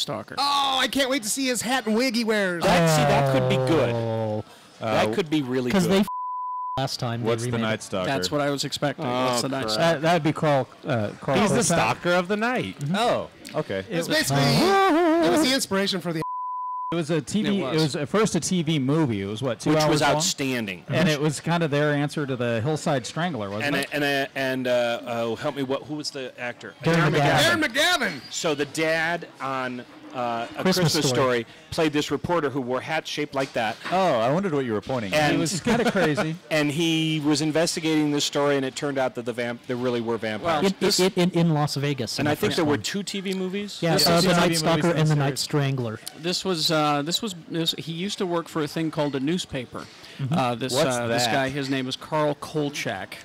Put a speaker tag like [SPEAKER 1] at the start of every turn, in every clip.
[SPEAKER 1] Stalker.
[SPEAKER 2] Oh, I can't wait to see his hat and wig he wears.
[SPEAKER 3] See, that could be good. That could be really good.
[SPEAKER 4] Because they last time.
[SPEAKER 5] What's the Night Stalker?
[SPEAKER 1] That's what I was expecting. What's the Night Stalker?
[SPEAKER 6] That'd be Carl.
[SPEAKER 5] He's the stalker of the night. Oh, okay.
[SPEAKER 2] It's basically it was the inspiration for the.
[SPEAKER 6] It was a TV. It was at first a TV movie. It was what 2 hours long?
[SPEAKER 3] Which was outstanding.
[SPEAKER 6] And it was kind of their answer to the Hillside Strangler, wasn't it?
[SPEAKER 3] And help me. Who was the actor?
[SPEAKER 2] Darren McGavin.
[SPEAKER 3] So the dad on A Christmas Story played this reporter who wore hats shaped like that.
[SPEAKER 5] Oh, I wondered what you were pointing at.
[SPEAKER 3] And
[SPEAKER 6] it was kind of crazy.
[SPEAKER 3] And he was investigating this story, and it turned out that there really were vampires.
[SPEAKER 4] In Las Vegas.
[SPEAKER 3] And I think there were 2 TV movies.
[SPEAKER 4] Yeah, the Night Stalker and the Night Strangler.
[SPEAKER 1] This was he used to work for a thing called a newspaper. This
[SPEAKER 5] What's
[SPEAKER 1] guy, his name was Carl Kolchak.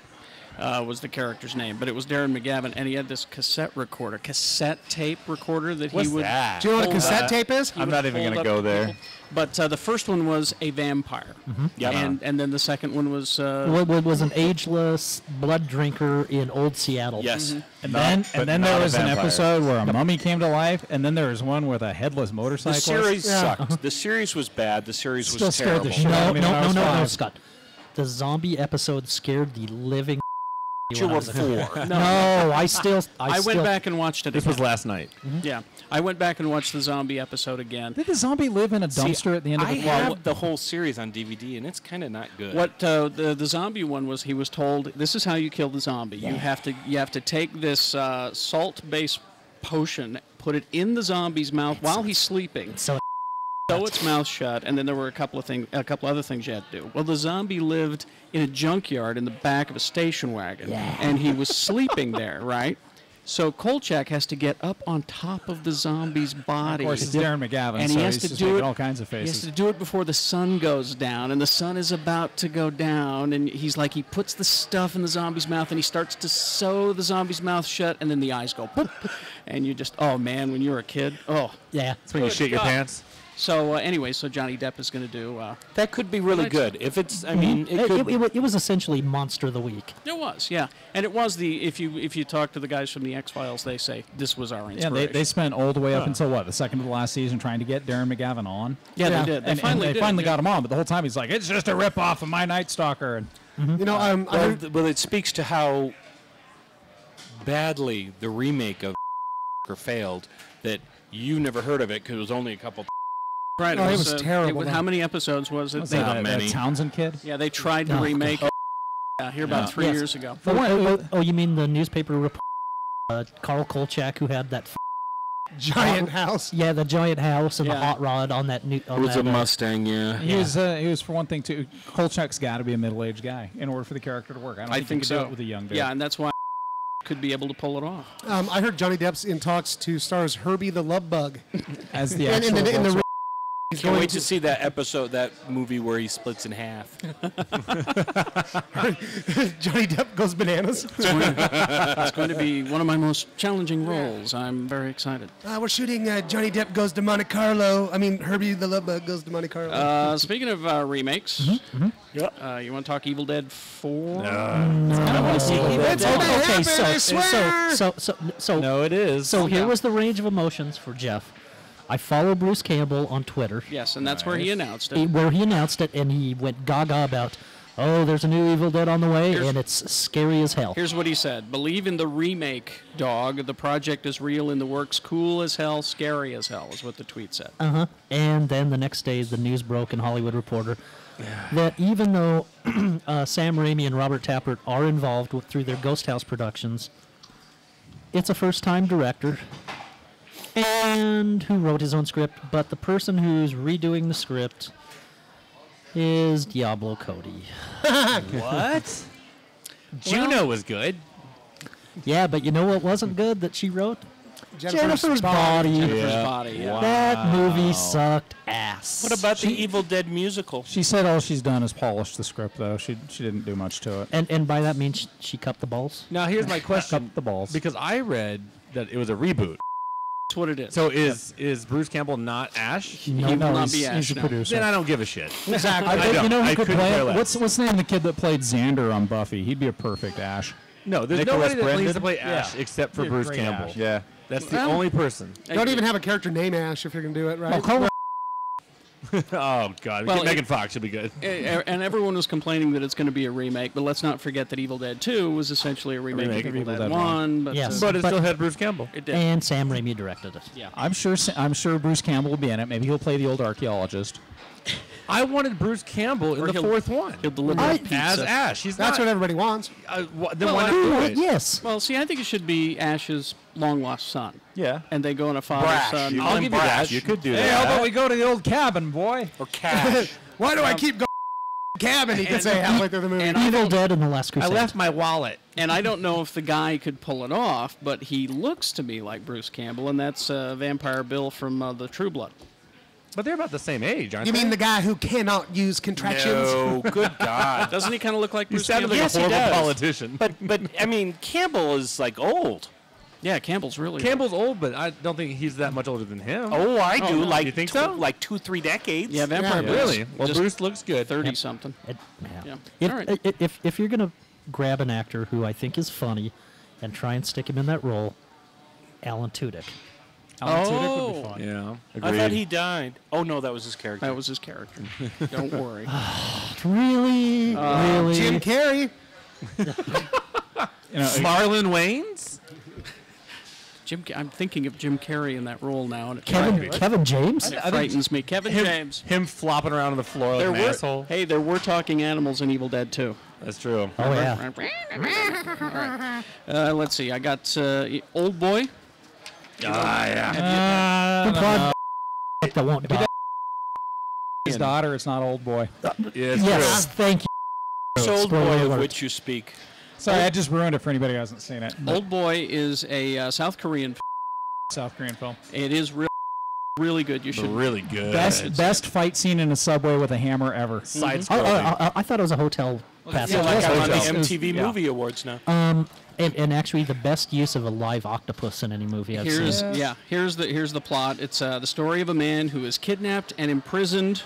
[SPEAKER 1] Was the character's name, but it was Darren McGavin, and he had this cassette tape recorder that
[SPEAKER 5] What's
[SPEAKER 1] he would.
[SPEAKER 5] that?
[SPEAKER 2] Do you know what a cassette tape is?
[SPEAKER 5] I'm not even going to go there.
[SPEAKER 1] But the first one was a vampire, and then the second one was
[SPEAKER 4] was an ageless blood drinker in old Seattle.
[SPEAKER 3] Yes,
[SPEAKER 6] and then there was an episode where a mummy came to life, and then there was one with a headless motorcycle.
[SPEAKER 3] The series sucked. The series was bad. The series was
[SPEAKER 6] scared the
[SPEAKER 3] terrible.
[SPEAKER 6] shit out of me when I was
[SPEAKER 4] No,
[SPEAKER 6] five.
[SPEAKER 4] Scott. The zombie episode scared the living.
[SPEAKER 3] You were 4.
[SPEAKER 4] No, I
[SPEAKER 1] went back and watched it.
[SPEAKER 5] This was last night.
[SPEAKER 1] Yeah, I went back and watched the zombie episode again.
[SPEAKER 6] Did the zombie live in a dumpster at the end of the
[SPEAKER 3] I have the whole series on DVD, and it's kind of not good.
[SPEAKER 1] What the zombie one was, he was told, this is how you kill the zombie. You have to take this salt-based potion, put it in the zombie's mouth while he's sleeping. Sew its mouth shut, and then there were a couple other things you had to do. Well, the zombie lived in a junkyard in the back of a station wagon, and he was sleeping there, right? So Kolchak has to get up on top of the zombie's body.
[SPEAKER 6] Of course, it's Darren McGavin,
[SPEAKER 1] and
[SPEAKER 6] so
[SPEAKER 1] he has
[SPEAKER 6] he's
[SPEAKER 1] to
[SPEAKER 6] just
[SPEAKER 1] do
[SPEAKER 6] making
[SPEAKER 1] it.
[SPEAKER 6] all kinds of faces.
[SPEAKER 1] He has to do it before the sun goes down, and the sun is about to go down, and he puts the stuff in the zombie's mouth, and he starts to sew the zombie's mouth shut, and then the eyes go boop, and you just, oh man, when you were a kid, oh
[SPEAKER 4] yeah,
[SPEAKER 5] that's when you shit your pants.
[SPEAKER 1] So anyway, Johnny Depp is going to do.
[SPEAKER 3] That could be really good. If it's, I mean,
[SPEAKER 4] it was essentially Monster of the Week.
[SPEAKER 1] It was, yeah, and it was the. If you talk to the guys from the X-Files, they say this was our inspiration.
[SPEAKER 6] Yeah, they spent all the way up until what, the second to the last season, trying to get Darren McGavin on.
[SPEAKER 1] Yeah, they did. They
[SPEAKER 6] finally got him on, but the whole time he's like, it's just a rip-off of my Night Stalker. And
[SPEAKER 2] you know,
[SPEAKER 3] well, it speaks to how badly the remake of failed that you never heard of it because it was only a couple.
[SPEAKER 1] Right,
[SPEAKER 2] it was terrible.
[SPEAKER 1] How many episodes was it?
[SPEAKER 6] Not many. Townsend kid?
[SPEAKER 1] Yeah, they tried to remake it. Here about 3 years ago.
[SPEAKER 4] Oh, you mean the newspaper reporter, Carl Kolchak, who had that
[SPEAKER 2] giant house?
[SPEAKER 4] Yeah, the giant house and the hot rod on that new.
[SPEAKER 3] It was a Mustang, yeah.
[SPEAKER 6] He was for one thing too. Kolchak's got to be a middle-aged guy in order for the character to work. I don't think so. Do it with a young dude.
[SPEAKER 1] Yeah, and that's why could be able to pull it off.
[SPEAKER 2] I heard Johnny Depp's in talks to star as Herbie the Love Bug
[SPEAKER 6] as the
[SPEAKER 2] in the
[SPEAKER 3] Can't wait to see that episode, that movie where he splits in half.
[SPEAKER 2] Johnny Depp goes bananas.
[SPEAKER 1] It's going to be one of my most challenging roles. I'm very excited.
[SPEAKER 2] We're shooting Johnny Depp goes to Monte Carlo. I mean, Herbie the Love Bug goes to Monte Carlo.
[SPEAKER 1] Speaking of remakes, you want to talk Evil Dead 4?
[SPEAKER 4] So
[SPEAKER 5] no, it is.
[SPEAKER 4] So here was the range of emotions for Jeff. I follow Bruce Campbell on Twitter.
[SPEAKER 1] Yes, and that's where he announced it.
[SPEAKER 4] Where he announced it, and he went gaga about, oh, there's a new Evil Dead on the way, and it's scary as hell.
[SPEAKER 1] Here's what he said. Believe in the remake, dog. The project is real in the works. Cool as hell, scary as hell, is what the tweet said.
[SPEAKER 4] And then the next day, the news broke in Hollywood Reporter that even though Sam Raimi and Robert Tappert are involved through their Ghost House productions, it's a first-time director and who wrote his own script, but the person who's redoing the script is Diablo Cody.
[SPEAKER 5] What? Juno was good.
[SPEAKER 4] Yeah, but you know what wasn't good that she wrote?
[SPEAKER 2] Jennifer's
[SPEAKER 4] Body.
[SPEAKER 1] Jennifer's Body, yeah.
[SPEAKER 5] Wow.
[SPEAKER 4] That movie sucked ass.
[SPEAKER 3] What about the Evil Dead musical?
[SPEAKER 6] She said all she's done is polish the script, though. She didn't do much to it.
[SPEAKER 4] And by that means she cupped the balls?
[SPEAKER 5] Now, here's my question.
[SPEAKER 6] Cupped the balls.
[SPEAKER 5] Because I read that it was a reboot.
[SPEAKER 1] That's what it is.
[SPEAKER 5] So is Bruce Campbell not Ash?
[SPEAKER 1] He will not be Ash.
[SPEAKER 6] He's a producer.
[SPEAKER 5] Then I don't give a shit.
[SPEAKER 6] Exactly. You know who
[SPEAKER 5] I
[SPEAKER 6] could
[SPEAKER 5] couldn't
[SPEAKER 6] play
[SPEAKER 5] care
[SPEAKER 6] it?
[SPEAKER 5] less.
[SPEAKER 6] What's the name of the kid that played Xander on Buffy? He'd be a perfect Ash.
[SPEAKER 5] No, there's
[SPEAKER 6] Nicholas
[SPEAKER 5] nobody that
[SPEAKER 6] Brendon?
[SPEAKER 5] needs to play Ash
[SPEAKER 6] Yeah.
[SPEAKER 5] except for
[SPEAKER 6] He'd be a
[SPEAKER 5] Bruce
[SPEAKER 6] great
[SPEAKER 5] Campbell.
[SPEAKER 6] Ash.
[SPEAKER 5] Yeah. That's the only person.
[SPEAKER 2] Don't even have a character named Ash if you're going to do it, right?
[SPEAKER 5] Oh, God.
[SPEAKER 1] Well,
[SPEAKER 5] Megan Fox should be good.
[SPEAKER 1] And everyone was complaining that it's going to be a remake, but let's not forget that Evil Dead 2 was essentially a remake of Evil Dead 1. But,
[SPEAKER 4] yes.
[SPEAKER 5] But it still had Bruce Campbell.
[SPEAKER 1] It did.
[SPEAKER 4] And Sam Raimi directed it.
[SPEAKER 1] Yeah.
[SPEAKER 6] I'm sure Bruce Campbell will be in it. Maybe he'll play the old archaeologist.
[SPEAKER 5] I wanted Bruce Campbell in the fourth one.
[SPEAKER 1] He'll deliver a pizza.
[SPEAKER 5] As Ash.
[SPEAKER 2] That's what everybody wants.
[SPEAKER 5] Then why not do it?
[SPEAKER 4] Yes.
[SPEAKER 1] Well, see, I think it should be Ash's long-lost son.
[SPEAKER 5] Yeah.
[SPEAKER 1] And they go on a father-son.
[SPEAKER 5] I'll give you that. You could do that.
[SPEAKER 6] Hey, how about we go to the old cabin, boy?
[SPEAKER 3] Or Cash.
[SPEAKER 2] Why do I keep going cabin? He could say halfway through the movie.
[SPEAKER 4] Evil Dead and the Last
[SPEAKER 5] I
[SPEAKER 4] Crusade.
[SPEAKER 5] left my wallet.
[SPEAKER 1] And I don't know if the guy could pull it off, but he looks to me like Bruce Campbell, and that's Vampire Bill from the True Blood.
[SPEAKER 5] But they're about the same age, aren't
[SPEAKER 2] You
[SPEAKER 5] they?
[SPEAKER 2] mean the guy who cannot use contractions?
[SPEAKER 3] No, good God.
[SPEAKER 1] Doesn't he kind of look like
[SPEAKER 5] You
[SPEAKER 1] Bruce
[SPEAKER 5] sounded
[SPEAKER 1] Campbell?
[SPEAKER 5] like a horrible politician.
[SPEAKER 3] But I mean, Campbell is like old.
[SPEAKER 1] Yeah, Campbell's really
[SPEAKER 5] Campbell's old, but I don't think he's that much older than him.
[SPEAKER 3] Oh, I do.
[SPEAKER 1] no.
[SPEAKER 3] Like
[SPEAKER 5] You think so?
[SPEAKER 3] Like 2-3 decades.
[SPEAKER 1] Yeah, Vampire
[SPEAKER 2] Yeah,
[SPEAKER 1] Bill's
[SPEAKER 5] Really? Well,
[SPEAKER 1] just
[SPEAKER 5] Bruce looks good.
[SPEAKER 1] 30-something.
[SPEAKER 4] Yeah.
[SPEAKER 1] Yeah. All right.
[SPEAKER 4] If you're gonna grab an actor who I think is funny, and try and stick him in that role, Alan Tudyk.
[SPEAKER 6] Alan Tudyk would be fun.
[SPEAKER 5] Yeah.
[SPEAKER 3] I thought he died. Oh, no, that was his character.
[SPEAKER 1] That was his character. Don't worry.
[SPEAKER 4] Really? Really?
[SPEAKER 2] Jim Carrey.
[SPEAKER 6] You know,
[SPEAKER 5] Marlon Wayans?
[SPEAKER 1] I'm thinking of Jim Carrey in that role now, and it
[SPEAKER 4] Kevin James?
[SPEAKER 1] frightens me. Kevin James.
[SPEAKER 5] Him flopping around on the floor like an asshole.
[SPEAKER 1] Hey, there were talking animals in Evil Dead 2.
[SPEAKER 5] That's true.
[SPEAKER 4] Oh yeah.
[SPEAKER 1] All right. Let's see. I got Old Boy.
[SPEAKER 4] that won't die.
[SPEAKER 6] his daughter. It's not old boy.
[SPEAKER 4] Yes, thank you.
[SPEAKER 3] It's Old
[SPEAKER 4] Spoiler
[SPEAKER 3] Boy of
[SPEAKER 4] alert.
[SPEAKER 3] which you speak.
[SPEAKER 6] Sorry, I just ruined it for anybody who hasn't seen it.
[SPEAKER 1] Old Boy is a South Korean.
[SPEAKER 6] South Korean film.
[SPEAKER 1] It is really good. You should.
[SPEAKER 5] Really good.
[SPEAKER 6] Best fight scene in a subway with a hammer ever.
[SPEAKER 5] Side-scrolling.
[SPEAKER 4] I thought it was a hotel pass.
[SPEAKER 3] Yeah, like I'm on the
[SPEAKER 6] Hotel.
[SPEAKER 3] MTV
[SPEAKER 6] Yeah.
[SPEAKER 3] Movie Awards now.
[SPEAKER 4] And actually, the best use of a live octopus in any movie I've seen.
[SPEAKER 1] Here's the plot. It's the story of a man who is kidnapped and imprisoned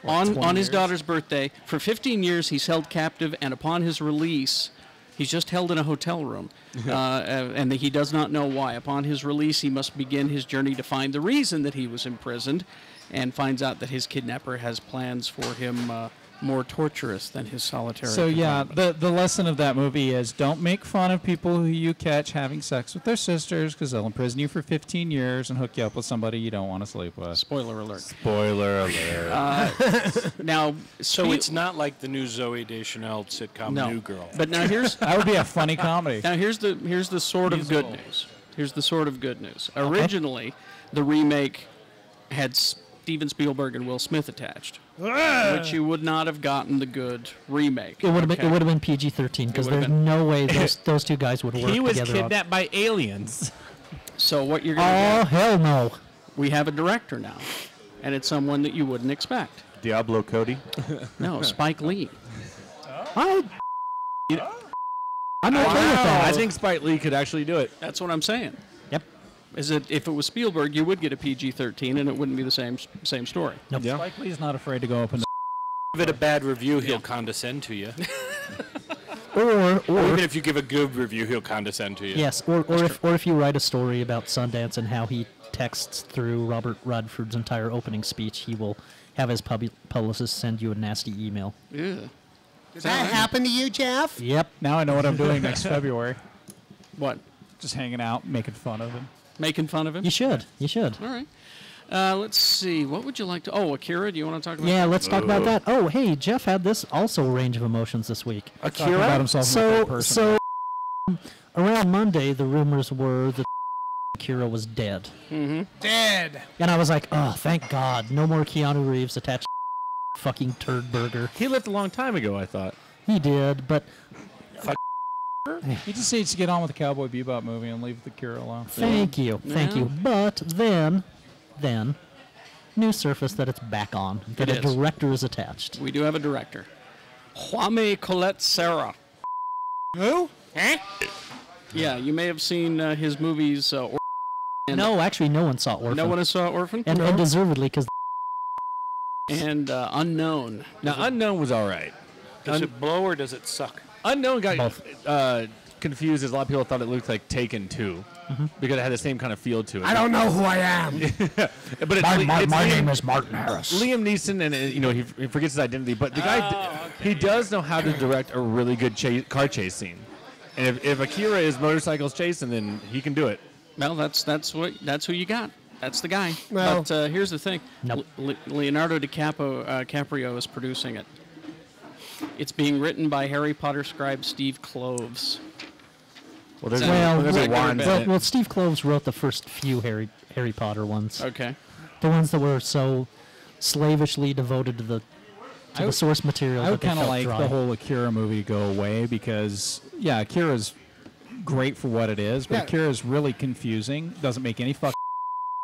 [SPEAKER 1] on his daughter's birthday. For 15 years, he's held captive, and upon his release, he's just held in a hotel room, and he does not know why. Upon his release, he must begin his journey to find the reason that he was imprisoned, and finds out that his kidnapper has plans for him more torturous than his solitary
[SPEAKER 6] So yeah,
[SPEAKER 1] confinement.
[SPEAKER 6] the lesson of that movie is don't make fun of people who you catch having sex with their sisters because they'll imprison you for 15 years and hook you up with somebody you don't want to sleep with.
[SPEAKER 1] Spoiler alert.
[SPEAKER 5] Spoiler alert.
[SPEAKER 1] Now,
[SPEAKER 3] So it's not like the new Zooey Deschanel sitcom
[SPEAKER 1] no.
[SPEAKER 3] New Girl.
[SPEAKER 1] But now here's
[SPEAKER 6] That would be a funny comedy.
[SPEAKER 1] Now here's the sort of good news. Here's the sort of good news. Originally, the remake had Steven Spielberg and Will Smith attached, which you would not have gotten the good remake.
[SPEAKER 4] It would have been PG-13 because
[SPEAKER 1] It would've
[SPEAKER 4] there's
[SPEAKER 1] been.
[SPEAKER 4] no way those two guys would work
[SPEAKER 5] He was
[SPEAKER 4] together.
[SPEAKER 5] kidnapped by aliens.
[SPEAKER 1] So what you're
[SPEAKER 4] Oh
[SPEAKER 1] going to
[SPEAKER 4] hell no!
[SPEAKER 1] get, we have a director now, and it's someone that you wouldn't expect.
[SPEAKER 5] Diablo Cody.
[SPEAKER 1] No, Spike Lee.
[SPEAKER 4] I'm okay with that.
[SPEAKER 5] I think Spike Lee could actually do it.
[SPEAKER 1] That's what I'm saying.
[SPEAKER 4] Yep.
[SPEAKER 1] Is that if it was Spielberg, you would get a PG-13, and it wouldn't be the same story.
[SPEAKER 4] Nope.
[SPEAKER 5] Yeah.
[SPEAKER 6] Spike Lee's not afraid to go up and
[SPEAKER 3] Give it a bad review, he'll condescend to you.
[SPEAKER 4] Or
[SPEAKER 3] Even if you give a good review, he'll condescend to you.
[SPEAKER 4] yes, or if you write a story about Sundance and how he texts through Robert Redford's entire opening speech, he will have his publicist send you a nasty email.
[SPEAKER 1] Yeah.
[SPEAKER 2] Did that happen to you, Jeff?
[SPEAKER 4] Yep.
[SPEAKER 6] now I know what I'm doing next February.
[SPEAKER 1] What?
[SPEAKER 6] Just hanging out, making fun of him.
[SPEAKER 1] Making fun of him?
[SPEAKER 4] You should. You should.
[SPEAKER 1] All right. Let's see. What would you like to... Oh, Akira, do you want to talk about
[SPEAKER 4] Yeah,
[SPEAKER 1] that?
[SPEAKER 4] let's talk about that. Oh, hey, Jeff had this also range of emotions this week.
[SPEAKER 6] Talking about himself in the third person.
[SPEAKER 4] So around Monday, the rumors were that Akira was dead.
[SPEAKER 2] Dead.
[SPEAKER 4] And I was like, oh, thank God. No more Keanu Reeves attached to fucking turd burger.
[SPEAKER 5] He left a long time ago, I thought.
[SPEAKER 4] He did, but
[SPEAKER 6] He just needs to get on with the Cowboy Bebop movie and leave the cure alone.
[SPEAKER 4] thank you.
[SPEAKER 1] Yeah.
[SPEAKER 4] But then, news surfaced that it's back on, that
[SPEAKER 1] It
[SPEAKER 4] a
[SPEAKER 1] is.
[SPEAKER 4] director is attached.
[SPEAKER 1] We do have a director. Juame Colette Serra.
[SPEAKER 2] Who?
[SPEAKER 1] Yeah, you may have seen his movies.
[SPEAKER 4] No, actually, no one saw Orphan.
[SPEAKER 1] No one saw Orphan?
[SPEAKER 4] and deservedly, because
[SPEAKER 1] And Unknown.
[SPEAKER 5] Now, Unknown was all right.
[SPEAKER 3] Does it blow or does it suck?
[SPEAKER 5] Unknown got
[SPEAKER 4] Both.
[SPEAKER 5] confused is a lot of people thought it looked like Taken 2 because it had the same kind of feel to it.
[SPEAKER 2] I don't know who I am.
[SPEAKER 5] But it's,
[SPEAKER 4] My name is Martin Harris.
[SPEAKER 5] Liam Neeson, and he forgets his identity, but the guy he does know how to direct a really good car chase scene. And if Akira is motorcycles chasing, then he can do it.
[SPEAKER 1] Well, that's who you got. That's the guy.
[SPEAKER 2] Well-
[SPEAKER 1] But here's the thing:
[SPEAKER 4] Nope.
[SPEAKER 1] Leonardo DiCaprio is producing it. It's being written by Harry Potter scribe Steve Kloves.
[SPEAKER 5] Well, there's
[SPEAKER 1] Well,
[SPEAKER 5] there's a wand.
[SPEAKER 4] Well, Steve Kloves wrote the first few Harry Potter ones.
[SPEAKER 1] Okay.
[SPEAKER 4] The ones that were so slavishly devoted to the source material.
[SPEAKER 6] I would
[SPEAKER 4] kind of
[SPEAKER 6] like the whole Akira movie to go away because, yeah, Akira's great for what it is, but
[SPEAKER 2] Yeah.
[SPEAKER 6] Akira's really confusing. Doesn't make any fuck.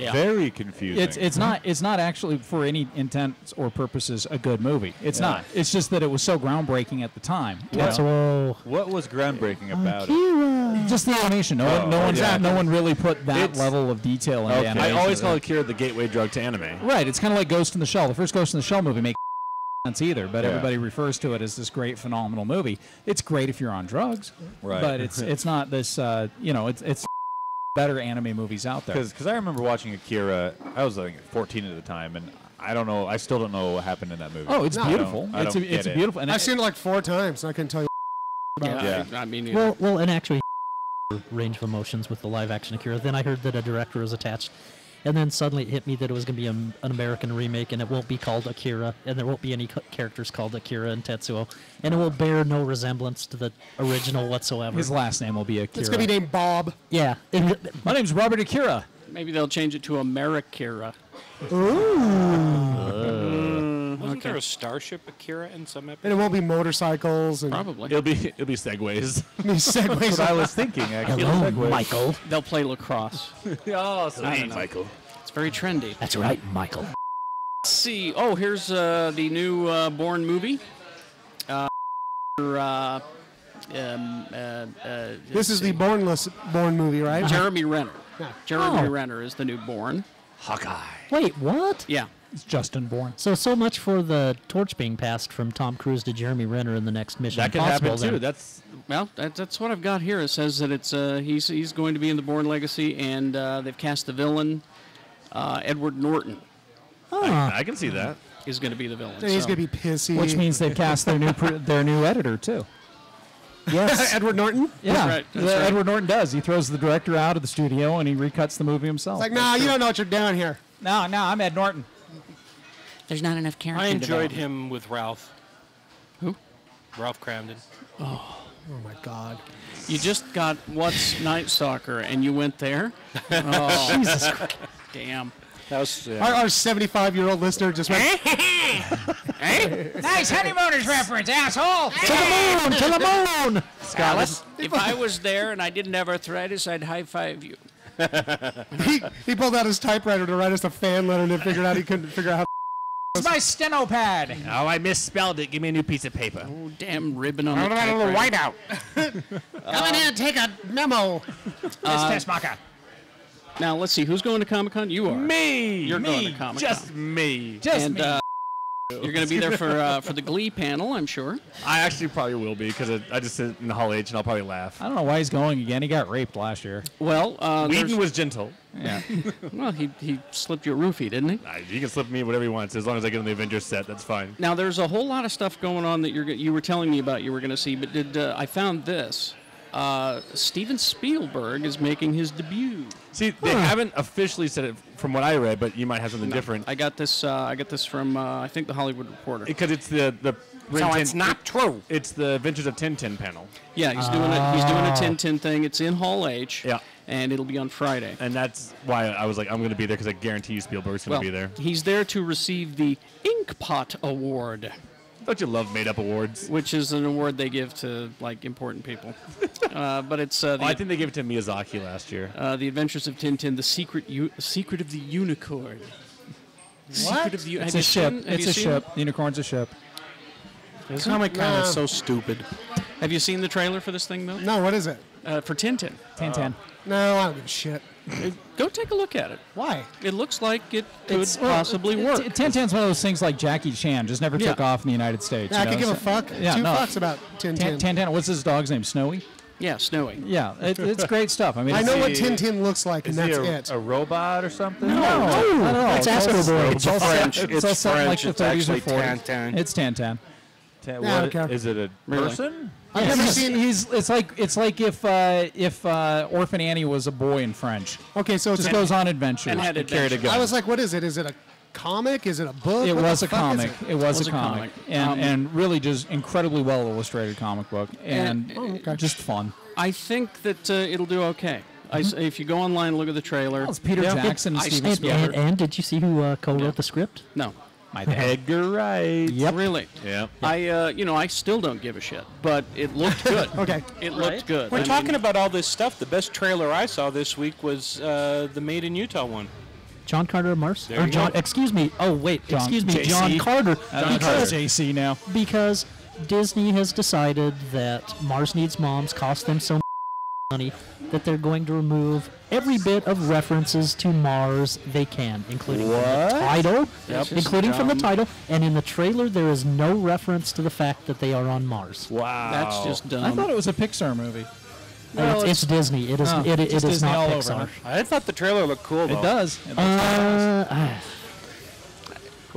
[SPEAKER 5] Very confusing.
[SPEAKER 6] It's not actually for any intents or purposes a good movie. It's not. It's just that it was so groundbreaking at the time.
[SPEAKER 4] Tetsuo.
[SPEAKER 5] What was groundbreaking about it?
[SPEAKER 6] Just the animation. No one really put that
[SPEAKER 5] It's-
[SPEAKER 6] level of detail in the
[SPEAKER 5] I
[SPEAKER 6] animation.
[SPEAKER 5] always call Akira the gateway drug to anime.
[SPEAKER 6] Right. It's kind of like Ghost in the Shell. The first Ghost in the Shell movie makes sense either, but
[SPEAKER 5] Yeah.
[SPEAKER 6] everybody refers to it as this great, phenomenal movie. It's great if you're on drugs,
[SPEAKER 5] Right.
[SPEAKER 6] but it's not this. It's better anime movies out there.
[SPEAKER 5] Because I remember watching Akira, I was like 14 at the time, and I still don't know what happened in that movie.
[SPEAKER 6] Oh, it's
[SPEAKER 2] No.
[SPEAKER 6] beautiful.
[SPEAKER 5] I don't
[SPEAKER 6] It's
[SPEAKER 5] get it.
[SPEAKER 6] beautiful. And
[SPEAKER 2] I've seen it like 4 times, and I couldn't tell you.
[SPEAKER 1] Yeah.
[SPEAKER 5] Yeah.
[SPEAKER 1] I mean,
[SPEAKER 4] Well, and actually, range of emotions with the live-action Akira. Then I heard that a director was attached, and then suddenly it hit me that it was going to be an American remake, and it won't be called Akira, and there won't be any characters called Akira and Tetsuo, and it will bear no resemblance to the original whatsoever.
[SPEAKER 6] his last name will be Akira.
[SPEAKER 2] It's gonna be named Bob.
[SPEAKER 4] Yeah.
[SPEAKER 6] My name's Robert Akira.
[SPEAKER 1] maybe they'll change it to Amerikira.
[SPEAKER 3] Wasn't there a Starship Akira in some
[SPEAKER 2] And
[SPEAKER 3] episode?
[SPEAKER 2] it won't be motorcycles and
[SPEAKER 1] Probably.
[SPEAKER 5] It'll be segways.
[SPEAKER 2] these segways.
[SPEAKER 5] That's what I was thinking, actually.
[SPEAKER 4] Hello,
[SPEAKER 5] Segways.
[SPEAKER 4] Michael.
[SPEAKER 1] They'll play lacrosse.
[SPEAKER 5] Oh,
[SPEAKER 1] I
[SPEAKER 5] sweet,
[SPEAKER 1] don't know.
[SPEAKER 5] Michael.
[SPEAKER 1] It's very trendy.
[SPEAKER 4] That's right, Michael.
[SPEAKER 1] Let's see. Oh, here's the new Bourne movie.
[SPEAKER 2] This is the Bourne movie, right?
[SPEAKER 1] Jeremy Renner.
[SPEAKER 2] Yeah.
[SPEAKER 1] Jeremy Renner is the new Bourne.
[SPEAKER 5] Hawkeye.
[SPEAKER 4] Wait, what?
[SPEAKER 1] Yeah.
[SPEAKER 6] It's Justin Bourne.
[SPEAKER 4] So much for the torch being passed from Tom Cruise to Jeremy Renner in the next Mission
[SPEAKER 5] That could
[SPEAKER 4] Impossible.
[SPEAKER 5] happen, too.
[SPEAKER 4] then.
[SPEAKER 5] That's
[SPEAKER 1] Well, that's what I've got here. It says that it's he's going to be in the Bourne Legacy, and they've cast the villain. Edward Norton
[SPEAKER 5] I can see that.
[SPEAKER 1] is going to be the villain.
[SPEAKER 2] And he's
[SPEAKER 1] so-
[SPEAKER 2] gonna be pissy.
[SPEAKER 6] Which means they've cast their new editor too. Yes.
[SPEAKER 2] Edward Norton.
[SPEAKER 6] Yeah,
[SPEAKER 1] right, that's right.
[SPEAKER 6] Edward Norton does. He throws the director out of the studio and he recuts the movie himself.
[SPEAKER 2] It's like, no, you don't know what you're doing here.
[SPEAKER 6] no, I'm Ed Norton.
[SPEAKER 1] There's not enough character.
[SPEAKER 3] I enjoyed
[SPEAKER 1] development.
[SPEAKER 3] him with Ralph.
[SPEAKER 1] Who?
[SPEAKER 3] Ralph Cramden.
[SPEAKER 2] Oh my God.
[SPEAKER 1] You just got What's Night Stalker, and you went there. Oh, Jesus Christ! Damn.
[SPEAKER 3] That was
[SPEAKER 2] Our 75-year-old listener just went.
[SPEAKER 6] Nice honeymooners reference, asshole.
[SPEAKER 4] To the moon!
[SPEAKER 1] Scott, if I was there and I didn't have arthritis, I'd high five you.
[SPEAKER 2] He pulled out his typewriter to write us a fan letter and then figured out he couldn't figure out how.
[SPEAKER 6] It's my steno pad.
[SPEAKER 5] Oh, I misspelled it. Give me a new piece of paper.
[SPEAKER 1] Oh, damn ribbon on the
[SPEAKER 2] a little
[SPEAKER 1] typewriter.
[SPEAKER 2] whiteout. Come in here and take a memo.
[SPEAKER 6] Test marker.
[SPEAKER 1] Now let's see who's going to Comic Con. You are.
[SPEAKER 5] Me.
[SPEAKER 1] You're
[SPEAKER 5] me.
[SPEAKER 1] going to Comic-Con.
[SPEAKER 5] Just me.
[SPEAKER 6] Just
[SPEAKER 1] And
[SPEAKER 6] me.
[SPEAKER 1] you're going to be there for the Glee panel, I'm sure.
[SPEAKER 5] I actually probably will be because I just sit in the Hall H and I'll probably laugh.
[SPEAKER 6] I don't know why he's going again. He got raped last year.
[SPEAKER 1] Well,
[SPEAKER 5] Whedon was gentle.
[SPEAKER 6] Yeah.
[SPEAKER 1] well, he slipped you a roofie, didn't he?
[SPEAKER 5] He can slip me whatever he wants as long as I get on the Avengers set. That's fine.
[SPEAKER 1] Now there's a whole lot of stuff going on that you were telling me about you were going to see, but I found this. Steven Spielberg is making his debut.
[SPEAKER 5] See, they haven't officially said it from what I read, but you might have something different.
[SPEAKER 1] I got this. I got this from I think the Hollywood Reporter.
[SPEAKER 5] Because it's the
[SPEAKER 3] So it's not true.
[SPEAKER 5] It's the Adventures of Tintin panel,
[SPEAKER 1] Yeah, he's doing a Tintin thing. It's in Hall H.
[SPEAKER 5] Yeah.
[SPEAKER 1] And it'll be on Friday.
[SPEAKER 5] and that's why I was like, I'm going to be there because I guarantee you Spielberg's going to be there.
[SPEAKER 1] He's there to receive the Inkpot Award,
[SPEAKER 5] Don't you love made-up awards?
[SPEAKER 1] which is an award they give to like important people. But it's the
[SPEAKER 5] I think they gave it to Miyazaki last year.
[SPEAKER 1] The Adventures of Tintin, the Secret of the Unicorn. Secret of the
[SPEAKER 6] It's a ship. It's a ship. Unicorn's a ship.
[SPEAKER 3] Comic-Con is so stupid.
[SPEAKER 1] Have you seen the trailer for this thing though?
[SPEAKER 2] No, what is it?
[SPEAKER 1] For Tintin.
[SPEAKER 6] Tintin.
[SPEAKER 2] No, I don't give a shit.
[SPEAKER 1] Go take a look at it.
[SPEAKER 2] Why?
[SPEAKER 1] It looks like it could possibly work.
[SPEAKER 6] Tintin's one of those things like Jackie Chan, just never took
[SPEAKER 1] Yeah.
[SPEAKER 6] off in the United States.
[SPEAKER 2] I
[SPEAKER 6] you know,
[SPEAKER 2] could give a
[SPEAKER 6] so-
[SPEAKER 2] fuck.
[SPEAKER 6] Yeah,
[SPEAKER 2] Two
[SPEAKER 6] no.
[SPEAKER 2] fucks about Tintin.
[SPEAKER 6] Tintin. What's his dog's name? Snowy.
[SPEAKER 1] Yeah, snowy.
[SPEAKER 6] Yeah, it's great stuff. I mean,
[SPEAKER 2] I know what
[SPEAKER 5] he-
[SPEAKER 2] Tintin looks like, and
[SPEAKER 5] Is
[SPEAKER 2] that's
[SPEAKER 5] he
[SPEAKER 2] it.
[SPEAKER 5] a robot or something?
[SPEAKER 6] No,
[SPEAKER 4] That's Astro Boy.
[SPEAKER 3] It's French.
[SPEAKER 6] It's all set in like
[SPEAKER 3] French.
[SPEAKER 6] the
[SPEAKER 3] It's
[SPEAKER 6] 30s or
[SPEAKER 3] actually
[SPEAKER 6] 40s.
[SPEAKER 3] Tantan.
[SPEAKER 6] It's Tantan.
[SPEAKER 2] I don't care.
[SPEAKER 5] Is it a
[SPEAKER 1] Really?
[SPEAKER 5] person?
[SPEAKER 2] I've never seen.
[SPEAKER 6] It's like if Orphan Annie was a boy in French.
[SPEAKER 2] Okay, so it's
[SPEAKER 6] Just goes on adventures.
[SPEAKER 1] And had
[SPEAKER 5] Carried a
[SPEAKER 1] adventure.
[SPEAKER 5] gun.
[SPEAKER 2] I was like, what is it? Is it a comic? Is it a book?
[SPEAKER 6] It
[SPEAKER 2] What
[SPEAKER 6] was
[SPEAKER 2] the
[SPEAKER 6] a
[SPEAKER 2] fuck is
[SPEAKER 6] comic.
[SPEAKER 2] it?
[SPEAKER 6] It was a comic,
[SPEAKER 1] comic.
[SPEAKER 6] and really just incredibly well illustrated comic book, and
[SPEAKER 2] okay.
[SPEAKER 6] just fun.
[SPEAKER 1] I think that it'll do okay. If you go online and look at the trailer.
[SPEAKER 6] Well, it's Peter Jackson and
[SPEAKER 1] I-
[SPEAKER 6] Steven
[SPEAKER 1] and-
[SPEAKER 6] Spielberg.
[SPEAKER 4] And did you see who co-wrote the script?
[SPEAKER 1] No.
[SPEAKER 5] Edgar Wright.
[SPEAKER 4] Yep.
[SPEAKER 1] Really?
[SPEAKER 5] Yeah.
[SPEAKER 1] I still don't give a shit, but it looked good.
[SPEAKER 2] Okay.
[SPEAKER 1] It looked good.
[SPEAKER 3] We're
[SPEAKER 1] I mean,
[SPEAKER 3] talking about all this stuff. The best trailer I saw this week was the Made in Utah one.
[SPEAKER 4] John Carter of Mars?
[SPEAKER 3] There
[SPEAKER 4] Or
[SPEAKER 3] you
[SPEAKER 4] John?
[SPEAKER 3] go.
[SPEAKER 4] Excuse me. Oh wait. Excuse me.
[SPEAKER 6] JC.
[SPEAKER 4] John Carter.
[SPEAKER 6] Because JC now.
[SPEAKER 4] Because Disney has decided that Mars Needs Moms cost them so much money that they're going to remove every bit of references to Mars they can, including from the title,
[SPEAKER 1] Yep.
[SPEAKER 4] including from the
[SPEAKER 1] Dumb.
[SPEAKER 4] title, and in the trailer there is no reference to the fact that they are on Mars.
[SPEAKER 5] Wow.
[SPEAKER 1] That's just dumb.
[SPEAKER 6] I thought it was a Pixar movie.
[SPEAKER 4] It's Disney. It is.
[SPEAKER 6] Oh,
[SPEAKER 4] it
[SPEAKER 6] just
[SPEAKER 4] is
[SPEAKER 6] Disney
[SPEAKER 4] not
[SPEAKER 6] all over,
[SPEAKER 4] Pixar.
[SPEAKER 6] huh?
[SPEAKER 3] I thought the trailer looked cool, though.
[SPEAKER 6] It does. It looks badass.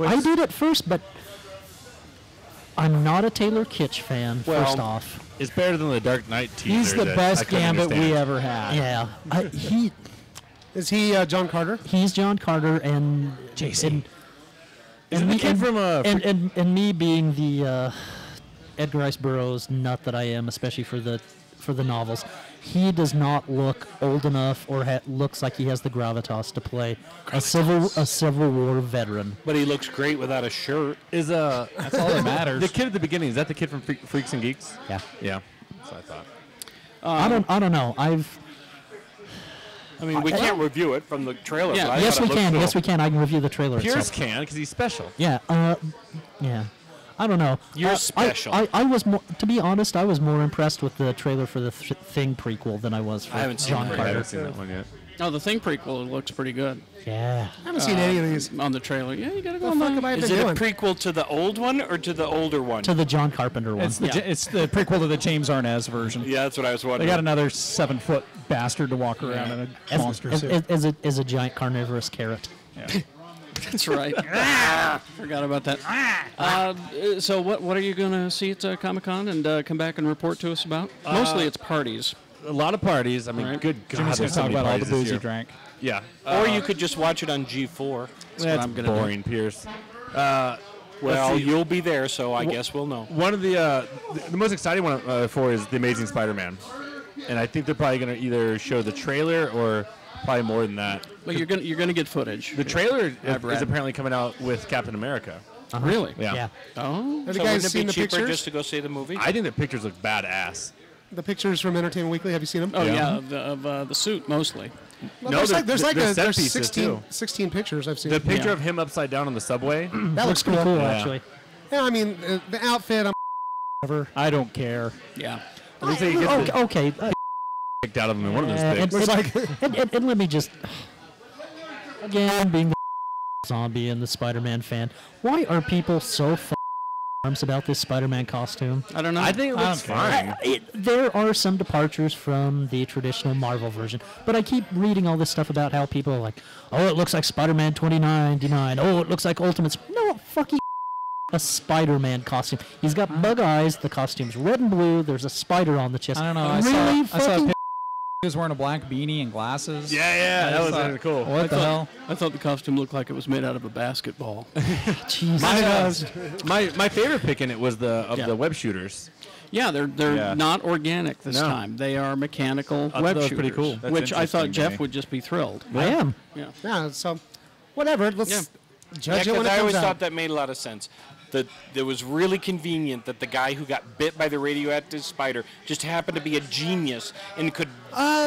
[SPEAKER 4] I did at first, but I'm not a Taylor Kitsch fan.
[SPEAKER 3] Well,
[SPEAKER 4] first off,
[SPEAKER 5] It's better than the Dark Knight teaser.
[SPEAKER 6] He's the
[SPEAKER 5] that I
[SPEAKER 6] best
[SPEAKER 5] couldn't
[SPEAKER 6] Gambit we
[SPEAKER 5] understand.
[SPEAKER 6] ever had.
[SPEAKER 4] yeah,
[SPEAKER 2] Is he John Carter?
[SPEAKER 4] he's John Carter and
[SPEAKER 6] JC.
[SPEAKER 5] Isn't the kid from
[SPEAKER 4] and me being the Edgar Rice Burroughs nut that I am, especially for the novels, he does not look old enough or looks like he has the gravitas to play a Civil War veteran.
[SPEAKER 3] But he looks great without a shirt.
[SPEAKER 5] Is
[SPEAKER 6] That's all that matters.
[SPEAKER 5] the kid at the beginning? Is that the kid from Freaks and Geeks?
[SPEAKER 4] Yeah,
[SPEAKER 5] Yeah. That's what I thought.
[SPEAKER 4] I don't know.
[SPEAKER 3] I mean, we can't review it from the trailer.
[SPEAKER 1] Yeah.
[SPEAKER 3] But I
[SPEAKER 4] Yes,
[SPEAKER 3] thought
[SPEAKER 4] we
[SPEAKER 3] it looked
[SPEAKER 4] can.
[SPEAKER 3] cool.
[SPEAKER 4] Yes, we can. I can review the trailer
[SPEAKER 5] Pierce
[SPEAKER 4] itself.
[SPEAKER 5] can because he's special.
[SPEAKER 4] Yeah. Yeah. I don't know.
[SPEAKER 3] You're
[SPEAKER 4] I-
[SPEAKER 3] special.
[SPEAKER 4] I was more, to be honest, I was more impressed with the trailer for the Thing prequel than I was for
[SPEAKER 3] I haven't seen
[SPEAKER 4] John
[SPEAKER 3] it.
[SPEAKER 5] I
[SPEAKER 4] Carter.
[SPEAKER 5] haven't seen that one yet.
[SPEAKER 1] Oh, the Thing prequel looks pretty good
[SPEAKER 4] Yeah.
[SPEAKER 2] I haven't seen any of these.
[SPEAKER 1] on the trailer. Yeah, you gotta go
[SPEAKER 2] What the fuck
[SPEAKER 1] online.
[SPEAKER 2] have I
[SPEAKER 3] Is
[SPEAKER 2] been
[SPEAKER 3] it
[SPEAKER 2] doing?
[SPEAKER 3] a prequel to the old one or to the older one?
[SPEAKER 4] To the John Carpenter one.
[SPEAKER 6] It's the
[SPEAKER 1] Yeah.
[SPEAKER 6] it's the prequel to the James Arnaz version.
[SPEAKER 3] yeah, that's what I was
[SPEAKER 6] They
[SPEAKER 3] wondering.
[SPEAKER 6] got another 7-foot bastard to walk around in a monster suit.
[SPEAKER 4] as a giant carnivorous carrot.
[SPEAKER 1] That's right. Forgot about that. So what are you going to see at Comic-Con and come back and report to us about? Mostly it's parties.
[SPEAKER 5] A lot of parties. I mean,
[SPEAKER 1] Right.
[SPEAKER 5] good God,
[SPEAKER 6] Jimmy's going
[SPEAKER 5] there's
[SPEAKER 6] to
[SPEAKER 5] so
[SPEAKER 6] talk
[SPEAKER 5] many
[SPEAKER 6] about all the
[SPEAKER 5] parties this
[SPEAKER 6] booze he
[SPEAKER 5] year.
[SPEAKER 6] drank.
[SPEAKER 5] Yeah.
[SPEAKER 3] Or you could just watch it on G4.
[SPEAKER 5] That's
[SPEAKER 1] I'm gonna do.
[SPEAKER 5] boring, Pierce.
[SPEAKER 3] Well,
[SPEAKER 5] see.
[SPEAKER 3] you'll be there, so I guess we'll know.
[SPEAKER 5] One of the most exciting one for is the Amazing Spider-Man, and I think they're probably going to either show the trailer or probably more than that.
[SPEAKER 1] Well, you're gonna get footage.
[SPEAKER 5] The trailer
[SPEAKER 1] I've read.
[SPEAKER 5] is apparently coming out with Captain America.
[SPEAKER 1] Really?
[SPEAKER 5] Yeah.
[SPEAKER 1] Oh.
[SPEAKER 2] Have
[SPEAKER 3] So
[SPEAKER 2] you guys
[SPEAKER 3] wouldn't it
[SPEAKER 2] seen
[SPEAKER 3] be
[SPEAKER 2] the
[SPEAKER 3] cheaper
[SPEAKER 2] pictures?
[SPEAKER 3] just to go see the movie?
[SPEAKER 5] I think the pictures look badass.
[SPEAKER 2] The pictures from Entertainment Weekly. Have you seen them?
[SPEAKER 1] Oh
[SPEAKER 5] Yeah.
[SPEAKER 1] yeah, of the suit mostly.
[SPEAKER 2] Well,
[SPEAKER 5] No,
[SPEAKER 2] there's
[SPEAKER 5] they're set pieces,
[SPEAKER 2] 16,
[SPEAKER 5] too.
[SPEAKER 2] 16 pictures I've seen.
[SPEAKER 5] The picture
[SPEAKER 1] Yeah.
[SPEAKER 5] of him upside down on the subway.
[SPEAKER 2] that looks cool.
[SPEAKER 4] Cool,
[SPEAKER 5] Yeah.
[SPEAKER 4] actually.
[SPEAKER 2] Yeah, I mean the outfit. I'm whatever.
[SPEAKER 6] I don't care.
[SPEAKER 1] Yeah.
[SPEAKER 5] At least they get
[SPEAKER 4] Okay.
[SPEAKER 5] kicked out of him in one of those
[SPEAKER 4] and,
[SPEAKER 5] things.
[SPEAKER 2] Looks like
[SPEAKER 4] and let me just again being the zombie and the Spider-Man fan. Why are people so arms about this Spider-Man costume?
[SPEAKER 1] I don't know.
[SPEAKER 5] I think it looks fine.
[SPEAKER 4] There are some departures from the traditional Marvel version, but I keep reading all this stuff about how people are like, oh, it looks like Spider-Man 2099. Oh, it looks like Ultimates. No, fucking a Spider-Man costume. He's got bug eyes. The costume's red and blue. There's a spider on the chest.
[SPEAKER 6] I don't know.
[SPEAKER 4] Really
[SPEAKER 6] I saw a
[SPEAKER 4] fucking
[SPEAKER 6] picture. He was wearing a black beanie and glasses.
[SPEAKER 5] Yeah, that was
[SPEAKER 6] thought,
[SPEAKER 5] really cool.
[SPEAKER 6] What the hell?
[SPEAKER 1] I thought the costume looked like it was made out of a basketball.
[SPEAKER 4] Jesus.
[SPEAKER 5] My favorite pick in it was the
[SPEAKER 1] Yeah.
[SPEAKER 5] the web shooters.
[SPEAKER 1] Yeah, they're
[SPEAKER 5] Yeah.
[SPEAKER 1] not organic this
[SPEAKER 5] No.
[SPEAKER 1] time. They are mechanical
[SPEAKER 5] thought
[SPEAKER 1] web
[SPEAKER 5] that was
[SPEAKER 1] shooters,
[SPEAKER 5] pretty cool.
[SPEAKER 6] That's
[SPEAKER 1] which I thought
[SPEAKER 6] interesting to
[SPEAKER 1] Jeff
[SPEAKER 6] me.
[SPEAKER 1] would just be thrilled.
[SPEAKER 4] I am.
[SPEAKER 1] Yeah.
[SPEAKER 2] yeah. So whatever. Let's
[SPEAKER 1] Yeah.
[SPEAKER 2] judge
[SPEAKER 3] Yeah,
[SPEAKER 2] it when
[SPEAKER 3] because
[SPEAKER 2] it
[SPEAKER 3] I
[SPEAKER 2] comes
[SPEAKER 3] always
[SPEAKER 2] out.
[SPEAKER 3] thought that made a lot of sense. That it was really convenient that the guy who got bit by the radioactive spider just happened to be a genius and could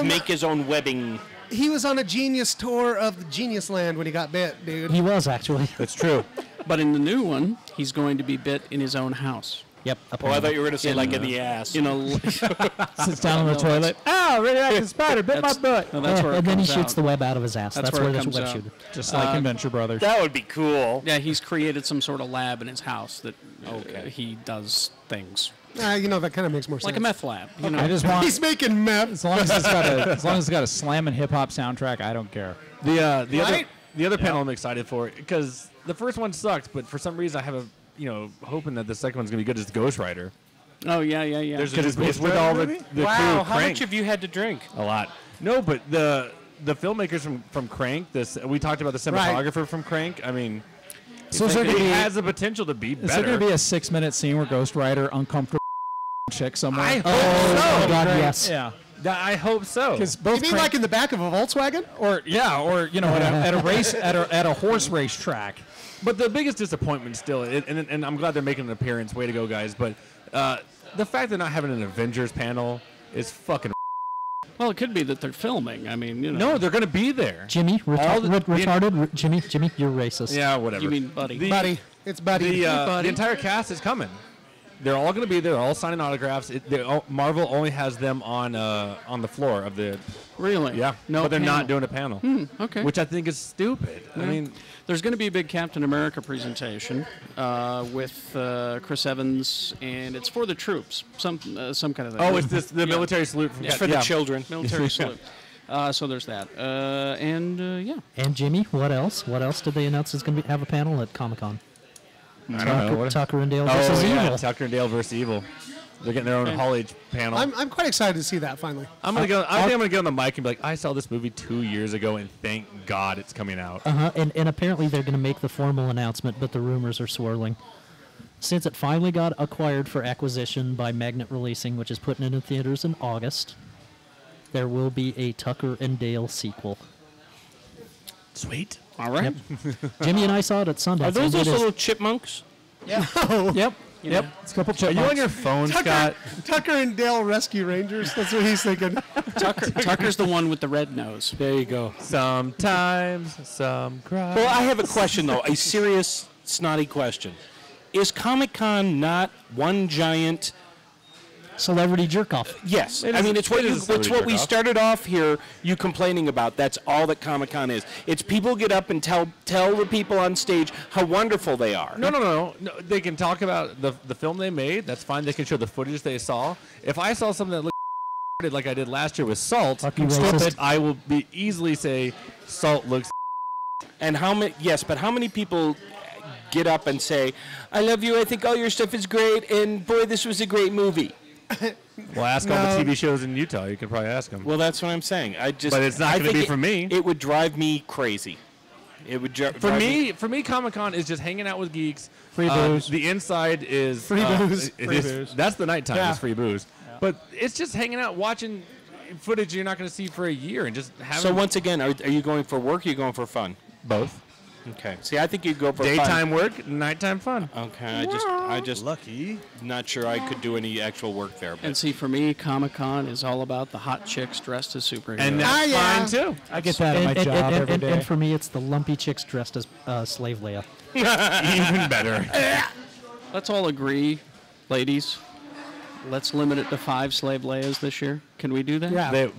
[SPEAKER 3] make his own webbing.
[SPEAKER 2] He was on a genius tour of the Genius Land when he got bit, dude.
[SPEAKER 4] He was actually.
[SPEAKER 5] That's true.
[SPEAKER 1] But in the new one, he's going to be bit in his own house.
[SPEAKER 4] Yep.
[SPEAKER 3] Oh, I
[SPEAKER 4] apparently.
[SPEAKER 3] thought you were going to say like in the ass.
[SPEAKER 1] You know,
[SPEAKER 6] Sits down on the toilet. Oh, radioactive spider bit my butt.
[SPEAKER 1] no, that's where it
[SPEAKER 4] and then he
[SPEAKER 1] comes
[SPEAKER 4] shoots
[SPEAKER 1] out.
[SPEAKER 4] the web out of his ass.
[SPEAKER 1] That's
[SPEAKER 4] That's
[SPEAKER 1] where
[SPEAKER 4] where
[SPEAKER 1] it
[SPEAKER 4] the
[SPEAKER 1] comes
[SPEAKER 4] web
[SPEAKER 1] out.
[SPEAKER 4] shooter.
[SPEAKER 6] Just like Adventure Brothers.
[SPEAKER 3] That would be cool.
[SPEAKER 1] Yeah, he's created some sort of lab in his house that
[SPEAKER 3] Okay.
[SPEAKER 1] he does things.
[SPEAKER 2] You know, that kind of makes more sense.
[SPEAKER 1] Like a meth lab. You know?
[SPEAKER 6] I just want,
[SPEAKER 2] He's making meth.
[SPEAKER 6] as long as it's got a slamming hip hop soundtrack, I don't care.
[SPEAKER 5] The
[SPEAKER 2] Right?
[SPEAKER 5] other panel I'm excited for because the first one sucked, but for some reason I have a hoping that the second one's gonna be good as Ghost Rider.
[SPEAKER 1] Oh, yeah.
[SPEAKER 5] Because it's with all the crew
[SPEAKER 3] Wow,
[SPEAKER 5] of
[SPEAKER 3] how
[SPEAKER 5] Crank.
[SPEAKER 3] much have you had to drink?
[SPEAKER 5] A lot. No, but the filmmakers from Crank. We talked about the cinematographer from Crank. I mean,
[SPEAKER 6] So is there
[SPEAKER 5] it
[SPEAKER 6] going to be
[SPEAKER 5] has the potential to be
[SPEAKER 6] is there
[SPEAKER 5] better.
[SPEAKER 6] going to be a 6-minute scene where Ghost Rider uncomfortable chick somewhere?
[SPEAKER 5] I hope
[SPEAKER 4] Oh
[SPEAKER 5] so.
[SPEAKER 4] my God, yes.
[SPEAKER 6] Yeah.
[SPEAKER 5] I hope so.
[SPEAKER 6] Because
[SPEAKER 2] You
[SPEAKER 6] both
[SPEAKER 2] mean
[SPEAKER 6] Crank-
[SPEAKER 2] like in the back of a Volkswagen?
[SPEAKER 6] or at a race at a horse race track.
[SPEAKER 5] But the biggest disappointment still, and I'm glad they're making an appearance. Way to go, guys! But the fact they're not having an Avengers panel is fucking.
[SPEAKER 1] Well, it could be that they're filming. I mean, you know.
[SPEAKER 5] No, they're going to be there.
[SPEAKER 4] Jimmy,
[SPEAKER 5] All the-
[SPEAKER 4] retarded. Jimmy, you're racist.
[SPEAKER 5] Yeah, whatever.
[SPEAKER 1] You mean Buddy?
[SPEAKER 2] Buddy. It's Buddy.
[SPEAKER 5] The entire cast is coming. They're all going to be there. They're all signing autographs. Marvel only has them on the floor of the.
[SPEAKER 1] Really?
[SPEAKER 5] Yeah.
[SPEAKER 1] No,
[SPEAKER 5] but they're
[SPEAKER 1] panel.
[SPEAKER 5] not doing a panel.
[SPEAKER 1] Okay.
[SPEAKER 5] Which I think is stupid. I mean,
[SPEAKER 1] There's going to be a big Captain America presentation with Chris Evans, and it's for the troops, some kind of thing.
[SPEAKER 5] it's the military salute from
[SPEAKER 3] It's for the children.
[SPEAKER 1] military salute. So there's that, and yeah.
[SPEAKER 4] And Jimmy, what else? What else did they announce is going to have a panel at Comic-Con?
[SPEAKER 5] I don't know.
[SPEAKER 4] Tucker and Dale versus Evil.
[SPEAKER 5] Tucker and Dale versus Evil. They're getting their own Hall H panel.
[SPEAKER 2] I'm quite excited to see that finally.
[SPEAKER 5] I'm gonna go. I think I'm gonna get on the mic and be like, I saw this movie 2 years ago, and thank God it's coming out.
[SPEAKER 4] And apparently they're going to make the formal announcement, but the rumors are swirling. Since it finally got acquired for acquisition by Magnet Releasing, which is putting it in theaters in August, there will be a Tucker and Dale sequel.
[SPEAKER 5] Sweet.
[SPEAKER 1] All right.
[SPEAKER 4] Jimmy and I saw it at Sundance.
[SPEAKER 3] Are those
[SPEAKER 4] and
[SPEAKER 3] those
[SPEAKER 4] it is-
[SPEAKER 3] little chipmunks?
[SPEAKER 6] Yep. Yep. It's a couple
[SPEAKER 5] Are you
[SPEAKER 6] chipmunks.
[SPEAKER 5] on your phone, Scott?
[SPEAKER 2] Tucker and Dale Rescue Rangers. That's what he's thinking.
[SPEAKER 1] Tucker's the one with the red nose.
[SPEAKER 3] There you go.
[SPEAKER 5] Sometimes some cry.
[SPEAKER 3] Well, I have a question, though. A serious, snotty question. Is Comic-Con not one giant...
[SPEAKER 4] Celebrity jerk-off.
[SPEAKER 3] Yes.
[SPEAKER 5] It
[SPEAKER 3] I
[SPEAKER 5] is-
[SPEAKER 3] mean, it's what
[SPEAKER 5] it is a
[SPEAKER 3] it's what we
[SPEAKER 5] jerk-off.
[SPEAKER 3] started off here, you complaining about. That's all that Comic-Con is. It's people get up and tell the people on stage how wonderful they are.
[SPEAKER 5] No. They can talk about the film they made. That's fine. They can show the footage they saw. If I saw something that looked like I did last year with Salt,
[SPEAKER 4] Fucking racist.
[SPEAKER 5] I will be easily say Salt looks.
[SPEAKER 3] And how many? Yes, but how many people get up and say, "I love you. I think all your stuff is great, and boy, this was a great movie."
[SPEAKER 5] Well, ask all
[SPEAKER 2] No.
[SPEAKER 5] the TV shows in Utah. You can probably ask them.
[SPEAKER 3] Well, that's what I'm saying.
[SPEAKER 5] But it's not
[SPEAKER 3] I
[SPEAKER 5] gonna
[SPEAKER 3] think
[SPEAKER 5] be for me.
[SPEAKER 3] It would drive me crazy. It would drive
[SPEAKER 5] For me, Comic-Con is just hanging out with geeks.
[SPEAKER 6] Free booze.
[SPEAKER 5] The inside is
[SPEAKER 2] Free booze.
[SPEAKER 5] it
[SPEAKER 6] Free
[SPEAKER 5] is-
[SPEAKER 6] booze.
[SPEAKER 5] That's the nighttime.
[SPEAKER 2] Yeah.
[SPEAKER 5] Is free booze. But it's just hanging out, watching footage you're not going to see for a year, and just having
[SPEAKER 3] So once again, are you going for work? Or are you going for fun?
[SPEAKER 5] both
[SPEAKER 3] Okay. See, I think you'd go for
[SPEAKER 5] daytime work, nighttime fun.
[SPEAKER 3] fun. Okay. I just
[SPEAKER 5] Lucky.
[SPEAKER 3] not sure I could do any actual work there. But
[SPEAKER 1] And see, for me, Comic-Con is all about the hot chicks dressed as superheroes.
[SPEAKER 5] And that's
[SPEAKER 2] yeah.
[SPEAKER 5] fine too.
[SPEAKER 6] I get that at my job every day.
[SPEAKER 4] and for me, it's the lumpy chicks dressed as Slave Leia.
[SPEAKER 5] Even better.
[SPEAKER 1] let's all agree, ladies, let's limit it to 5 Slave Leias this year. Can we do that?
[SPEAKER 2] Yeah.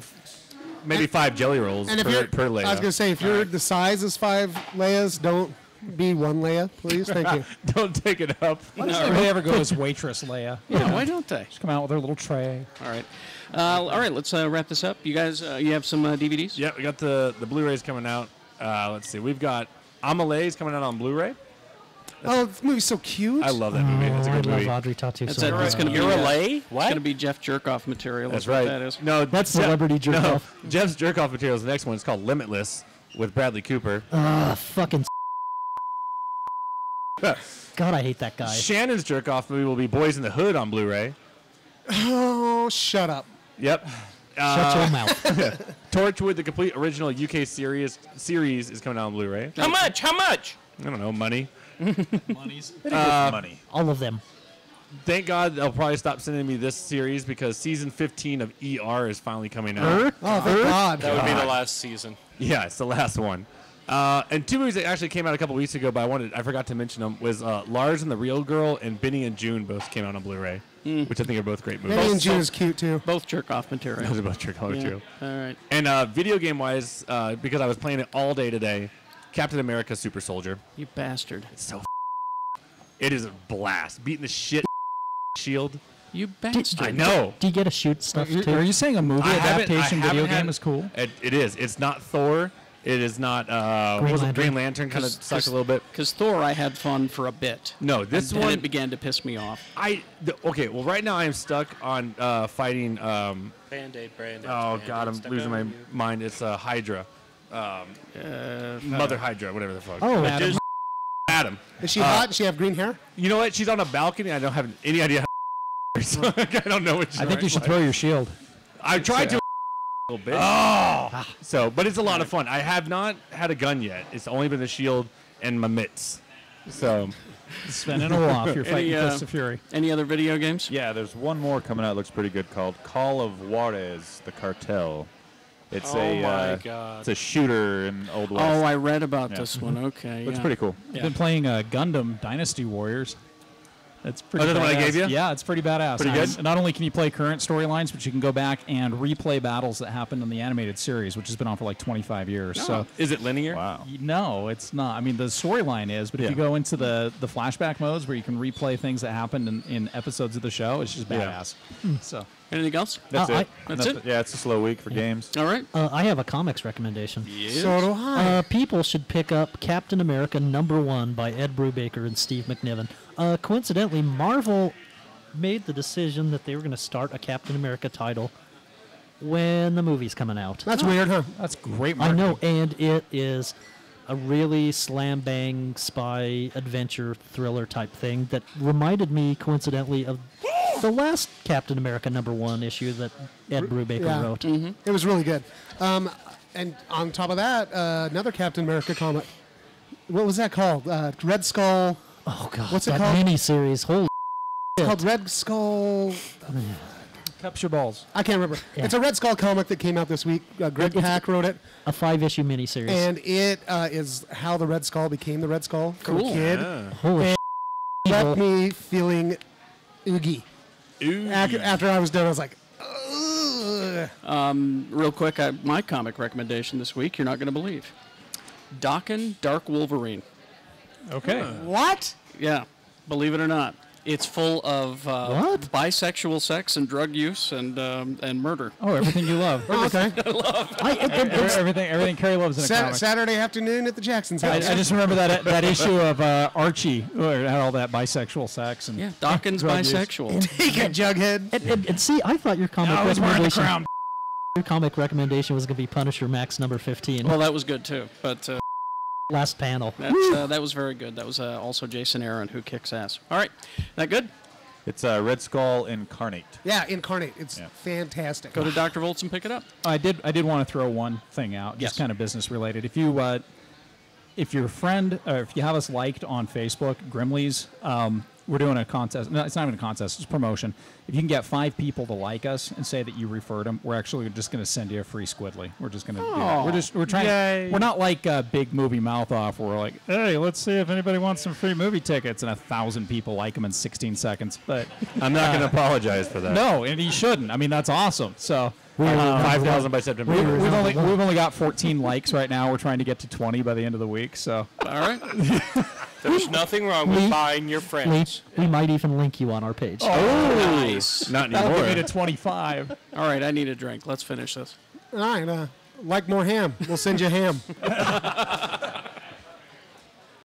[SPEAKER 5] Maybe 5 jelly rolls
[SPEAKER 2] And if you're,
[SPEAKER 5] per Leia.
[SPEAKER 2] I was gonna say, if you're the size as 5 Leias, don't be 1 Leia, please. Thank you.
[SPEAKER 5] Don't take it up.
[SPEAKER 6] Why does anybody ever go as waitress Leia?
[SPEAKER 1] Yeah, why don't they?
[SPEAKER 6] Just come out with her little tray.
[SPEAKER 1] All right, let's wrap this up. You guys, you have some DVDs?
[SPEAKER 5] Yeah, we got the Blu-rays coming out. Let's see. We've got Amelie coming out on Blu-ray.
[SPEAKER 2] Oh, this movie's so cute.
[SPEAKER 5] I love that movie. It's a
[SPEAKER 4] I
[SPEAKER 5] good
[SPEAKER 4] love
[SPEAKER 5] movie.
[SPEAKER 4] Audrey Tautou
[SPEAKER 1] That's
[SPEAKER 4] so
[SPEAKER 1] it.
[SPEAKER 4] much.
[SPEAKER 1] It's going to be
[SPEAKER 3] You're a lay?
[SPEAKER 1] It's
[SPEAKER 3] What?
[SPEAKER 1] going to be Jeff Jerkoff material.
[SPEAKER 5] That's
[SPEAKER 1] what
[SPEAKER 5] right.
[SPEAKER 1] That is.
[SPEAKER 5] No,
[SPEAKER 4] That's celebrity jerk
[SPEAKER 5] no,
[SPEAKER 4] off.
[SPEAKER 5] Jeff's jerk off material is the next one. It's called Limitless with Bradley Cooper.
[SPEAKER 4] Fucking. God, I hate that guy.
[SPEAKER 5] Shannon's jerk off movie will be Boys in the Hood on Blu-ray.
[SPEAKER 2] Oh, shut up.
[SPEAKER 5] Yep.
[SPEAKER 4] Shut your mouth.
[SPEAKER 5] Torchwood, the complete original UK series is coming out on Blu-ray.
[SPEAKER 3] how much? How much?
[SPEAKER 5] I don't know, money.
[SPEAKER 7] Money.
[SPEAKER 4] All of them.
[SPEAKER 5] Thank God they'll probably stop sending me this series because season 15 of ER is finally coming out.
[SPEAKER 2] Oh, thank God.
[SPEAKER 3] That would be the last season.
[SPEAKER 5] Yeah, it's the last one. And two movies that actually came out a couple weeks ago, but I forgot to mention them, was Lars and the Real Girl and Benny and June both came out on Blu-ray, which I think are both great movies.
[SPEAKER 2] Benny and June is cute too.
[SPEAKER 1] Both jerk-off material.
[SPEAKER 5] Those are both jerk-off material.
[SPEAKER 1] All right.
[SPEAKER 5] And video game-wise, because I was playing it all day today, Captain America Super Soldier.
[SPEAKER 1] You bastard.
[SPEAKER 5] It's so it is a blast. Beating the shit Shield.
[SPEAKER 1] You bastard.
[SPEAKER 5] I know.
[SPEAKER 4] Do you get to shoot stuff too?
[SPEAKER 6] Are you saying a movie
[SPEAKER 5] I haven't
[SPEAKER 6] video
[SPEAKER 5] had-
[SPEAKER 6] game is cool?
[SPEAKER 5] It is. It's not Thor. It is not Green Lantern kind of sucked a little bit.
[SPEAKER 1] Because Thor, I had fun for a bit.
[SPEAKER 5] No, this
[SPEAKER 1] and then
[SPEAKER 5] one
[SPEAKER 1] it began to piss me off.
[SPEAKER 5] Okay, well, right now I am stuck on fighting.
[SPEAKER 3] Band-Aid, Brandon.
[SPEAKER 5] Oh
[SPEAKER 3] Band-Aid,
[SPEAKER 5] God, I'm
[SPEAKER 3] stuck
[SPEAKER 5] losing my
[SPEAKER 3] on you.
[SPEAKER 5] mind. It's Hydra, Mother Hydra, whatever the fuck.
[SPEAKER 4] Oh,
[SPEAKER 6] Adam.
[SPEAKER 5] Adam.
[SPEAKER 2] Is she hot? Does she have green hair?
[SPEAKER 5] You know what? She's on a balcony. I don't have any idea. How so I don't know what she's
[SPEAKER 6] I think you should throw your shield.
[SPEAKER 5] I tried to. A little bit. Oh. So, but it's a lot of fun. I have not had a gun yet. It's only been the shield and my mitts. So,
[SPEAKER 6] Spinning a off. You're fighting
[SPEAKER 1] Any,
[SPEAKER 6] Fists of Fury.
[SPEAKER 1] Any other video games?
[SPEAKER 7] Yeah, there's one more coming out. Looks pretty good called Call of Juarez: The Cartel. It's
[SPEAKER 3] my God.
[SPEAKER 7] it's a shooter in Old West.
[SPEAKER 1] Oh, I read about
[SPEAKER 7] Yeah.
[SPEAKER 1] this one. Okay.
[SPEAKER 7] Looks
[SPEAKER 1] yeah.
[SPEAKER 7] pretty cool.
[SPEAKER 6] I've been playing Gundam Dynasty Warriors. That's pretty.
[SPEAKER 5] Oh, is that the one I
[SPEAKER 6] badass.
[SPEAKER 5] gave you?
[SPEAKER 6] Yeah, it's pretty badass.
[SPEAKER 5] Pretty good?
[SPEAKER 6] And not only can you play current storylines, but you can go back and replay battles that happened in the animated series, which has been on for like 25 years. So
[SPEAKER 5] is it linear?
[SPEAKER 7] Wow.
[SPEAKER 6] no, it's not. I mean, the storyline is, but if you go into the flashback modes where you can replay things that happened in episodes of the show, it's just badass. So
[SPEAKER 1] Anything else?
[SPEAKER 7] That's it.
[SPEAKER 1] That's it?
[SPEAKER 7] Yeah, it's a slow week for games.
[SPEAKER 1] All right.
[SPEAKER 4] I have a comics recommendation.
[SPEAKER 2] So do I.
[SPEAKER 4] People should pick up Captain America #1 by Ed Brubaker and Steve McNiven. Coincidentally, Marvel made the decision that they were going to start a Captain America title when the movie's coming out.
[SPEAKER 2] That's weird, huh?
[SPEAKER 6] that's great.
[SPEAKER 4] I
[SPEAKER 6] Marketing.
[SPEAKER 4] know, and it is a really slam bang spy adventure thriller type thing that reminded me coincidentally of the last Captain America #1 issue that Ed Brubaker
[SPEAKER 2] Yeah.
[SPEAKER 4] wrote.
[SPEAKER 2] It was really good. And on top of that, another Captain America comic. What was that called? Red Skull.
[SPEAKER 4] Oh god,
[SPEAKER 2] What's it
[SPEAKER 4] that
[SPEAKER 2] called?
[SPEAKER 4] mini-series, holy
[SPEAKER 2] It's called Red Skull.
[SPEAKER 6] Cups your balls.
[SPEAKER 2] I can't remember.
[SPEAKER 4] Yeah.
[SPEAKER 2] It's a Red Skull comic that came out this week. Greg
[SPEAKER 4] It's-
[SPEAKER 2] Pak wrote it,
[SPEAKER 4] a 5-issue miniseries.
[SPEAKER 2] and it is how the Red Skull became the Red Skull from
[SPEAKER 1] Cool.
[SPEAKER 2] a kid.
[SPEAKER 4] Holy
[SPEAKER 2] And
[SPEAKER 4] evil.
[SPEAKER 2] left me feeling oogie. After I was done, I was like, ugh.
[SPEAKER 1] Real quick, my comic recommendation this week, you're not going to believe. Dokken Dark Wolverine.
[SPEAKER 6] Okay.
[SPEAKER 2] What?
[SPEAKER 1] Yeah, believe it or not. It's full of
[SPEAKER 4] What?
[SPEAKER 1] bisexual sex and drug use and murder.
[SPEAKER 6] Oh, everything you love.
[SPEAKER 2] Okay.
[SPEAKER 6] everything Carrie loves in a comic.
[SPEAKER 2] Saturday afternoon at the Jackson's house.
[SPEAKER 6] I just remember that issue of Archie where it had all that bisexual sex and
[SPEAKER 1] Yeah, Dokken's
[SPEAKER 6] drug use.
[SPEAKER 1] bisexual.
[SPEAKER 2] Take it, Jughead.
[SPEAKER 4] And see, I thought your comic
[SPEAKER 6] I was wearing the
[SPEAKER 4] recommendation.
[SPEAKER 6] crown.
[SPEAKER 4] Your comic recommendation was going to be Punisher Max #15.
[SPEAKER 1] Well, that was good too, but
[SPEAKER 4] Last panel.
[SPEAKER 1] that was very good. That was also Jason Aaron, who kicks ass. All right, that good?
[SPEAKER 7] It's Red Skull Incarnate.
[SPEAKER 2] Yeah, Incarnate. It's
[SPEAKER 7] Yeah.
[SPEAKER 2] fantastic.
[SPEAKER 1] Go to Dr. Volts and pick it up.
[SPEAKER 6] I did want to throw one thing out, just
[SPEAKER 1] Yes.
[SPEAKER 6] kind of business related. If your friend or if you have us liked on Facebook, Grimley's, we're doing a contest. No, it's not even a contest. It's a promotion. If you can get 5 people to like us and say that you referred them, we're actually just going to send you a free Squidly. We're just going to. We're trying.
[SPEAKER 7] Yay.
[SPEAKER 6] We're not like a big movie mouth off. Where we're like, hey, let's see if anybody wants some free movie tickets, and 1,000 people like them in 16 seconds. But
[SPEAKER 7] I'm not going to apologize for that.
[SPEAKER 6] no, and you shouldn't. I mean, that's awson. So.
[SPEAKER 7] 5,000 by September.
[SPEAKER 6] We've only got 14 likes right now. We're trying to get to 20 by the end of the week. So
[SPEAKER 1] All right.
[SPEAKER 3] There's nothing wrong with buying your friends.
[SPEAKER 4] We might even link you on our page.
[SPEAKER 1] Nice.
[SPEAKER 5] Not
[SPEAKER 6] that'll
[SPEAKER 5] anymore.
[SPEAKER 6] get me to 25.
[SPEAKER 1] All right, I need a drink. Let's finish this.
[SPEAKER 2] All right. Like more ham. We'll send you ham.